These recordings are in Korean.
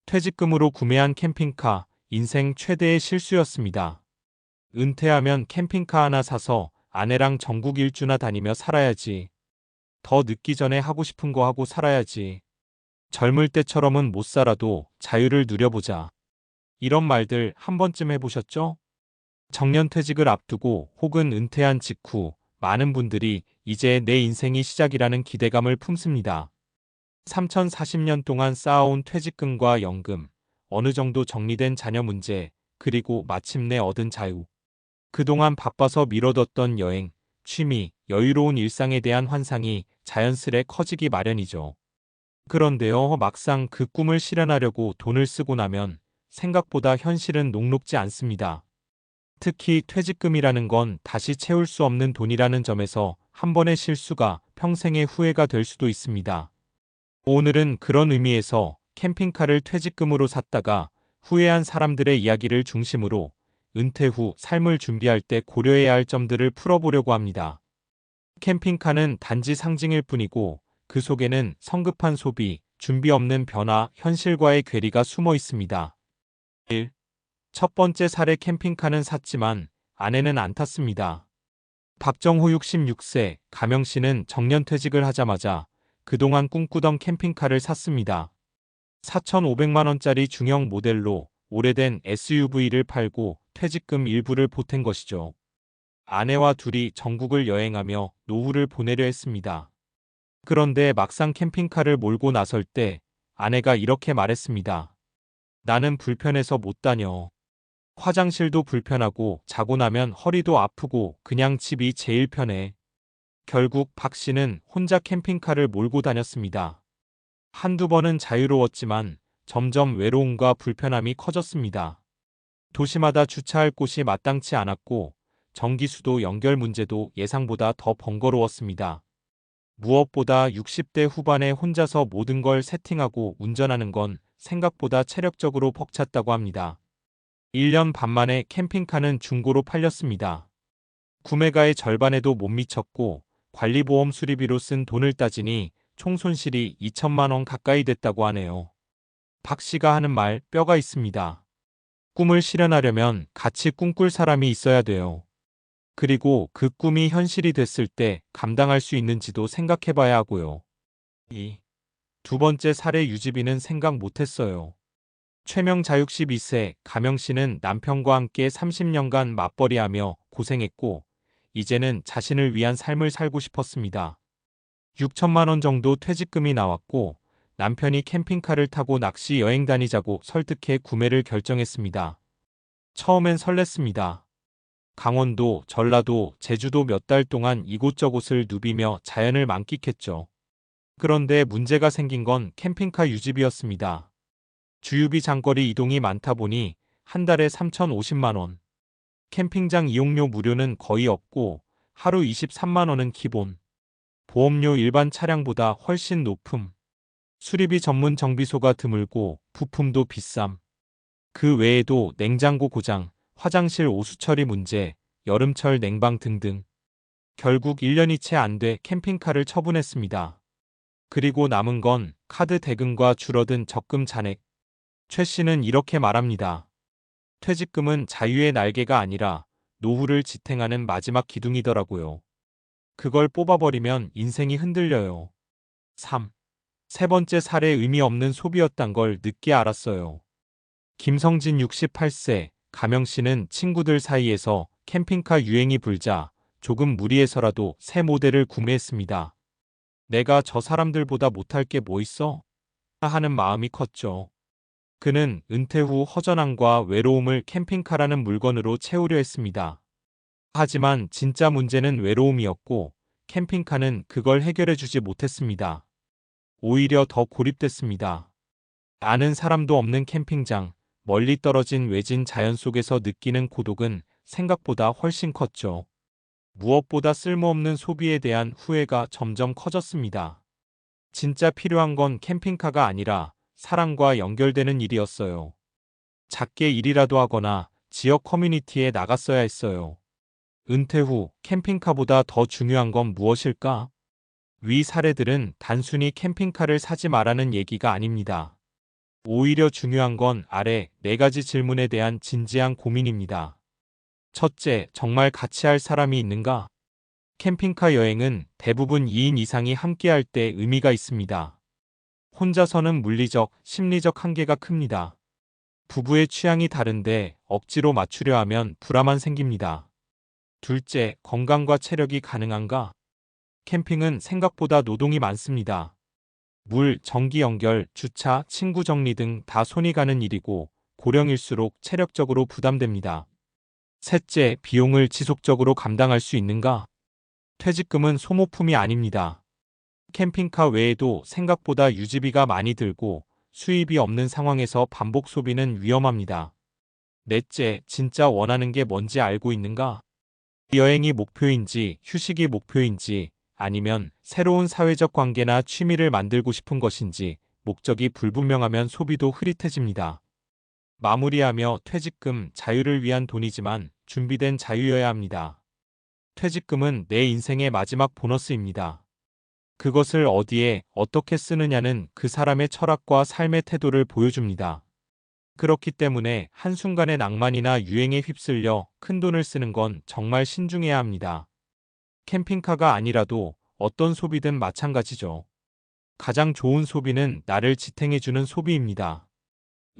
퇴직금으로 구매한 캠핑카, 인생 최대의 실수였습니다. 은퇴하면 캠핑카 하나 사서 아내랑 전국 일주나 다니며 살아야지. 더 늦기 전에 하고 싶은 거 하고 살아야지. 젊을 때처럼은 못 살아도 자유를 누려보자. 이런 말들 한 번쯤 해보셨죠? 정년퇴직을 앞두고 혹은 은퇴한 직후 많은 분들이 이제 내 인생이 시작이라는 기대감을 품습니다. 3040년 동안 쌓아온 퇴직금과 연금, 어느 정도 정리된 자녀 문제, 그리고 마침내 얻은 자유. 그동안 바빠서 미뤄뒀던 여행, 취미, 여유로운 일상에 대한 환상이 자연스레 커지기 마련이죠. 그런데요, 막상 그 꿈을 실현하려고 돈을 쓰고 나면 생각보다 현실은 녹록지 않습니다. 특히 퇴직금이라는 건 다시 채울 수 없는 돈이라는 점에서 한 번의 실수가 평생의 후회가 될 수도 있습니다. 오늘은 그런 의미에서 캠핑카를 퇴직금으로 샀다가 후회한 사람들의 이야기를 중심으로 은퇴 후 삶을 준비할 때 고려해야 할 점들을 풀어보려고 합니다. 캠핑카는 단지 상징일 뿐이고 그 속에는 성급한 소비, 준비 없는 변화, 현실과의 괴리가 숨어 있습니다. 1. 첫 번째 사례. 캠핑카는 샀지만 아내는 안 탔습니다. 박정호 66세, 가명씨는 정년퇴직을 하자마자 그동안 꿈꾸던 캠핑카를 샀습니다. 4,500만 원짜리 중형 모델로 오래된 SUV를 팔고 퇴직금 일부를 보탠 것이죠. 아내와 둘이 전국을 여행하며 노후를 보내려 했습니다. 그런데 막상 캠핑카를 몰고 나설 때 아내가 이렇게 말했습니다. 나는 불편해서 못 다녀. 화장실도 불편하고 자고 나면 허리도 아프고 그냥 집이 제일 편해. 결국 박 씨는 혼자 캠핑카를 몰고 다녔습니다. 한두 번은 자유로웠지만 점점 외로움과 불편함이 커졌습니다. 도시마다 주차할 곳이 마땅치 않았고 전기수도 연결 문제도 예상보다 더 번거로웠습니다. 무엇보다 60대 후반에 혼자서 모든 걸 세팅하고 운전하는 건 생각보다 체력적으로 벅찼다고 합니다. 1년 반 만에 캠핑카는 중고로 팔렸습니다. 구매가의 절반에도 못 미쳤고 관리보험 수리비로 쓴 돈을 따지니 총 손실이 2천만 원 가까이 됐다고 하네요. 박 씨가 하는 말 뼈가 있습니다. 꿈을 실현하려면 같이 꿈꿀 사람이 있어야 돼요. 그리고 그 꿈이 현실이 됐을 때 감당할 수 있는지도 생각해봐야 하고요. 2. 두 번째 사례. 유지비는 생각 못했어요. 최명자 62세, 가명씨는 남편과 함께 30년간 맞벌이하며 고생했고 이제는 자신을 위한 삶을 살고 싶었습니다. 6천만 원 정도 퇴직금이 나왔고 남편이 캠핑카를 타고 낚시 여행 다니자고 설득해 구매를 결정했습니다. 처음엔 설렜습니다. 강원도, 전라도, 제주도 몇 달 동안 이곳저곳을 누비며 자연을 만끽했죠. 그런데 문제가 생긴 건 캠핑카 유지비였습니다. 주유비 장거리 이동이 많다 보니 한 달에 3,050만 원. 캠핑장 이용료 무료는 거의 없고 하루 23만 원은 기본. 보험료 일반 차량보다 훨씬 높음. 수리비 전문 정비소가 드물고 부품도 비쌈. 그 외에도 냉장고 고장, 화장실 오수 처리 문제, 여름철 냉방 등등. 결국 1년이 채 안 돼 캠핑카를 처분했습니다. 그리고 남은 건 카드 대금과 줄어든 적금 잔액. 최 씨는 이렇게 말합니다. 퇴직금은 자유의 날개가 아니라 노후를 지탱하는 마지막 기둥이더라고요. 그걸 뽑아버리면 인생이 흔들려요. 3. 세 번째 사례. 의미 없는 소비였단 걸 늦게 알았어요. 김성진 68세, 가명씨는 친구들 사이에서 캠핑카 유행이 불자 조금 무리해서라도 새 모델을 구매했습니다. 내가 저 사람들보다 못할 게 뭐 있어? 하는 마음이 컸죠. 그는 은퇴 후 허전함과 외로움을 캠핑카라는 물건으로 채우려 했습니다. 하지만 진짜 문제는 외로움이었고 캠핑카는 그걸 해결해주지 못했습니다. 오히려 더 고립됐습니다. 아는 사람도 없는 캠핑장, 멀리 떨어진 외진 자연 속에서 느끼는 고독은 생각보다 훨씬 컸죠. 무엇보다 쓸모없는 소비에 대한 후회가 점점 커졌습니다. 진짜 필요한 건 캠핑카가 아니라 사람과 연결되는 일이었어요. 작게 일이라도 하거나 지역 커뮤니티에 나갔어야 했어요. 은퇴 후 캠핑카보다 더 중요한 건 무엇일까? 위 사례들은 단순히 캠핑카를 사지 말라는 얘기가 아닙니다. 오히려 중요한 건 아래 4가지 질문에 대한 진지한 고민입니다. 첫째, 정말 같이 할 사람이 있는가? 캠핑카 여행은 대부분 2인 이상이 함께할 때 의미가 있습니다. 혼자서는 물리적, 심리적 한계가 큽니다. 부부의 취향이 다른데 억지로 맞추려 하면 불화만 생깁니다. 둘째, 건강과 체력이 가능한가? 캠핑은 생각보다 노동이 많습니다. 물, 전기 연결, 주차, 친구 정리 등 다 손이 가는 일이고 고령일수록 체력적으로 부담됩니다. 셋째, 비용을 지속적으로 감당할 수 있는가? 퇴직금은 소모품이 아닙니다. 캠핑카 외에도 생각보다 유지비가 많이 들고 수입이 없는 상황에서 반복 소비는 위험합니다. 넷째, 진짜 원하는 게 뭔지 알고 있는가? 여행이 목표인지 휴식이 목표인지 아니면 새로운 사회적 관계나 취미를 만들고 싶은 것인지 목적이 불분명하면 소비도 흐릿해집니다. 마무리하며 퇴직금, 자유를 위한 돈이지만 준비된 자유여야 합니다. 퇴직금은 내 인생의 마지막 보너스입니다. 그것을 어디에 어떻게 쓰느냐는 그 사람의 철학과 삶의 태도를 보여줍니다. 그렇기 때문에 한순간의 낭만이나 유행에 휩쓸려 큰돈을 쓰는 건 정말 신중해야 합니다. 캠핑카가 아니라도 어떤 소비든 마찬가지죠. 가장 좋은 소비는 나를 지탱해주는 소비입니다.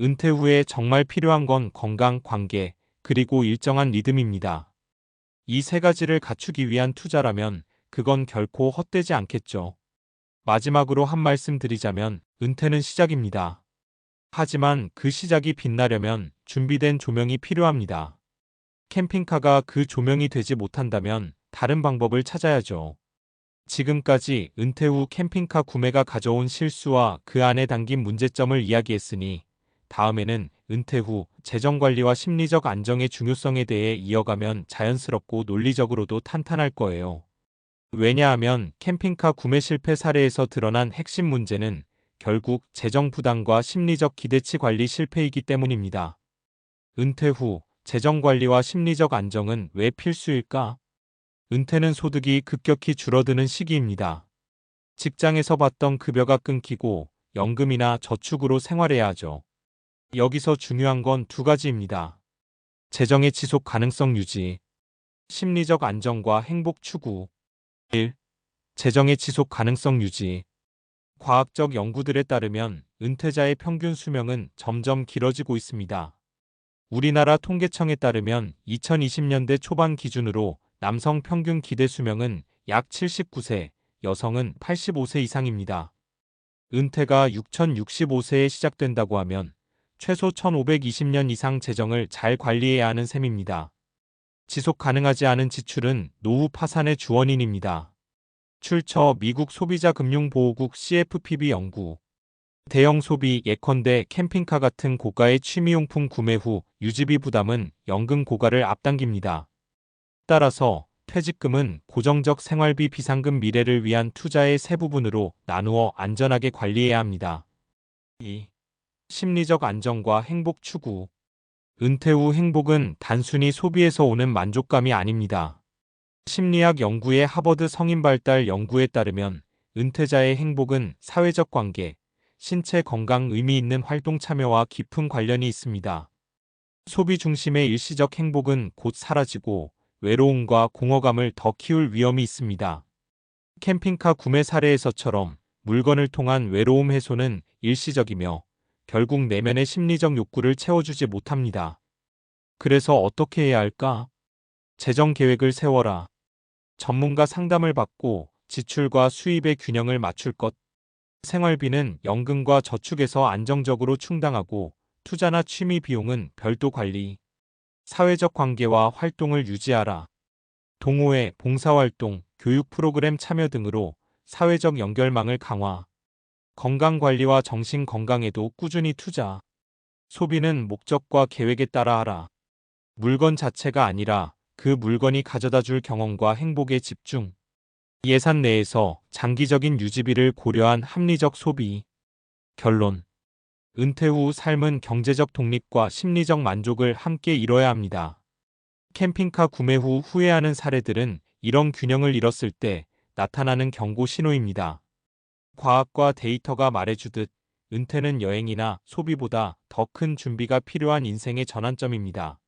은퇴 후에 정말 필요한 건 건강, 관계, 그리고 일정한 리듬입니다. 이 3가지를 갖추기 위한 투자라면 그건 결코 헛되지 않겠죠. 마지막으로 한 말씀 드리자면 은퇴는 시작입니다. 하지만 그 시작이 빛나려면 준비된 조명이 필요합니다. 캠핑카가 그 조명이 되지 못한다면 다른 방법을 찾아야죠. 지금까지 은퇴 후 캠핑카 구매가 가져온 실수와 그 안에 담긴 문제점을 이야기했으니 다음에는 은퇴 후 재정관리와 심리적 안정의 중요성에 대해 이어가면 자연스럽고 논리적으로도 탄탄할 거예요. 왜냐하면 캠핑카 구매 실패 사례에서 드러난 핵심 문제는 결국 재정 부담과 심리적 기대치 관리 실패이기 때문입니다. 은퇴 후 재정 관리와 심리적 안정은 왜 필수일까? 은퇴는 소득이 급격히 줄어드는 시기입니다. 직장에서 받던 급여가 끊기고 연금이나 저축으로 생활해야 하죠. 여기서 중요한 건 2가지입니다. 재정의 지속 가능성 유지, 심리적 안정과 행복 추구. 1. 재정의 지속 가능성 유지. 과학적 연구들에 따르면 은퇴자의 평균 수명은 점점 길어지고 있습니다. 우리나라 통계청에 따르면 2020년대 초반 기준으로 남성 평균 기대 수명은 약 79세, 여성은 85세 이상입니다. 은퇴가 6065세에 시작된다고 하면 최소 1520년 이상 재정을 잘 관리해야 하는 셈입니다. 지속 가능하지 않은 지출은 노후 파산의 주원인입니다. 출처 미국 소비자금융보호국 CFPB 연구. 대형 소비 예컨대 캠핑카 같은 고가의 취미용품 구매 후 유지비 부담은 연금 고가를 앞당깁니다. 따라서 퇴직금은 고정적 생활비 비상금 미래를 위한 투자의 세 부분으로 나누어 안전하게 관리해야 합니다. 2. 심리적 안정과 행복 추구. 은퇴 후 행복은 단순히 소비에서 오는 만족감이 아닙니다. 심리학 연구의 하버드 성인발달 연구에 따르면 은퇴자의 행복은 사회적 관계, 신체 건강 의미 있는 활동 참여와 깊은 관련이 있습니다. 소비 중심의 일시적 행복은 곧 사라지고 외로움과 공허감을 더 키울 위험이 있습니다. 캠핑카 구매 사례에서처럼 물건을 통한 외로움 해소는 일시적이며 결국 내면의 심리적 욕구를 채워주지 못합니다. 그래서 어떻게 해야 할까? 재정 계획을 세워라. 전문가 상담을 받고 지출과 수입의 균형을 맞출 것. 생활비는 연금과 저축에서 안정적으로 충당하고 투자나 취미 비용은 별도 관리. 사회적 관계와 활동을 유지하라. 동호회, 봉사활동, 교육 프로그램 참여 등으로 사회적 연결망을 강화. 건강관리와 정신건강에도 꾸준히 투자. 소비는 목적과 계획에 따라 하라. 물건 자체가 아니라 그 물건이 가져다 줄 경험과 행복에 집중. 예산 내에서 장기적인 유지비를 고려한 합리적 소비. 결론. 은퇴 후 삶은 경제적 독립과 심리적 만족을 함께 이뤄야 합니다. 캠핑카 구매 후 후회하는 사례들은 이런 균형을 잃었을 때 나타나는 경고 신호입니다. 과학과 데이터가 말해주듯 은퇴는 여행이나 소비보다 더 큰 준비가 필요한 인생의 전환점입니다.